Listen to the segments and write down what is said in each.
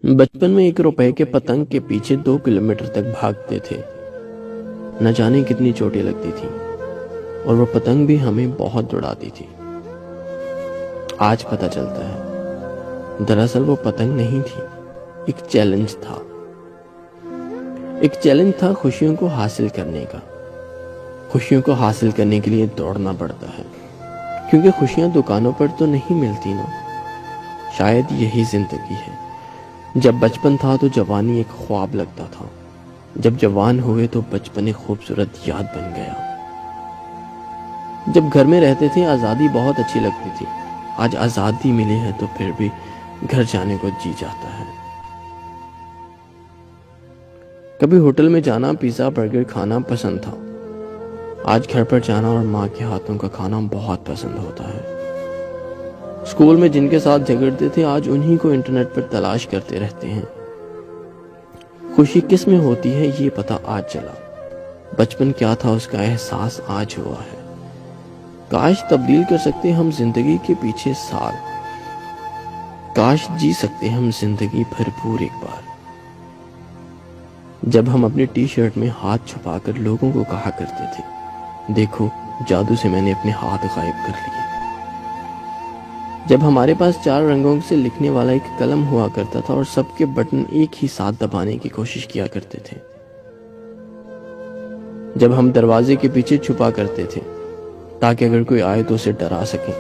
بچپن میں 1 روپے کے پتنگ کے پیچھے 2 کلومیٹر تک بھاگتے تھے. نہ جانے کتنی چوٹیں لگتی تھی اور وہ پتنگ بھی ہمیں بہت دوڑاتی تھی. آج پتہ چلتا ہے دراصل وہ پتنگ نہیں تھی، ایک چیلنج تھا. ایک چیلنج تھا خوشیوں کو حاصل کرنے کا. خوشیوں کو حاصل کرنے کے لیے دوڑنا پڑتا ہے، کیونکہ خوشیاں دکانوں پر تو نہیں ملتی نا. شاید یہی زندگی ہے. جب بچپن تھا تو جوانی ایک خواب لگتا تھا، جب جوان ہوئے تو بچپن ایک خوبصورت یاد بن گیا. جب گھر میں رہتے تھے آزادی بہت اچھی لگتی تھی. آج آزادی ملی ہے تو پھر بھی گھر جانے کو جی چاہتا ہے. کبھی ہوٹل میں جانا، پیزا برگر کھانا پسند تھا. آج گھر پر جانا اور ماں کے ہاتھوں کا کھانا بہت پسند ہوتا ہے. اسکول میں جن کے ساتھ جھگڑتے تھے آج انہی کو انٹرنیٹ پر تلاش کرتے رہتے ہیں. خوشی کس میں ہوتی ہے یہ پتہ آج چلا. بچپن کیا تھا اس کا احساس آج ہوا ہے. کاش تبدیل کر سکتے ہم زندگی کے پیچھے سال. کاش جی سکتے ہم زندگی بھرپور ایک بار. جب ہم اپنی ٹی شرٹ میں ہاتھ چھپا کر لوگوں کو کہا کرتے تھے، دیکھو جادو سے میں نے اپنے ہاتھ غائب کر لیے. جب ہمارے پاس 4 رنگوں سے لکھنے والا ایک قلم ہوا کرتا تھا اور سب کے بٹن ایک ہی ساتھ دبانے کی کوشش کیا کرتے تھے. جب ہم دروازے کے پیچھے چھپا کرتے تھے تاکہ اگر کوئی آئے تو اسے ڈرا سکیں.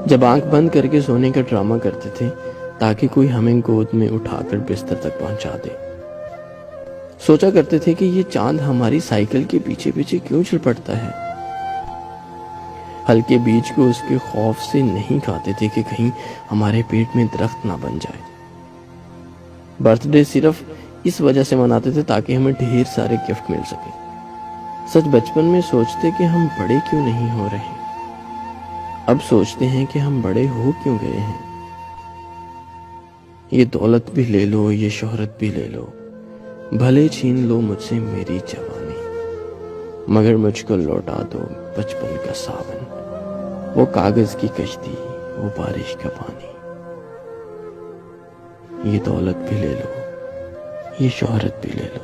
جب آنکھ بند کر کے سونے کا ڈرامہ کرتے تھے تاکہ کوئی ہمیں گود میں اٹھا کر بستر تک پہنچا دے. سوچا کرتے تھے کہ یہ چاند ہماری سائیکل کے پیچھے پیچھے کیوں چل پڑتا ہے. ہلکے بیج کو اس کے خوف سے نہیں کھاتے تھے کہ کہیں ہمارے پیٹ میں درخت نہ بن جائے. برتھ ڈے صرف اس وجہ سے مناتے تھے تاکہ ہمیں ڈھیر سارے گفٹ مل سکے. سچ بچپن میں سوچتے کہ ہم بڑے کیوں نہیں ہو رہے. اب سوچتے ہیں کہ ہم بڑے ہو کیوں گئے ہیں. یہ دولت بھی لے لو، یہ شہرت بھی لے لو، بھلے چھین لو مجھ سے میری جوانی، مگر مجھ کو لوٹا دو بچپن کا ساون، وہ کاغذ کی کشتی، وہ بارش کا پانی. یہ دولت بھی لے لو، یہ شہرت بھی لے لو،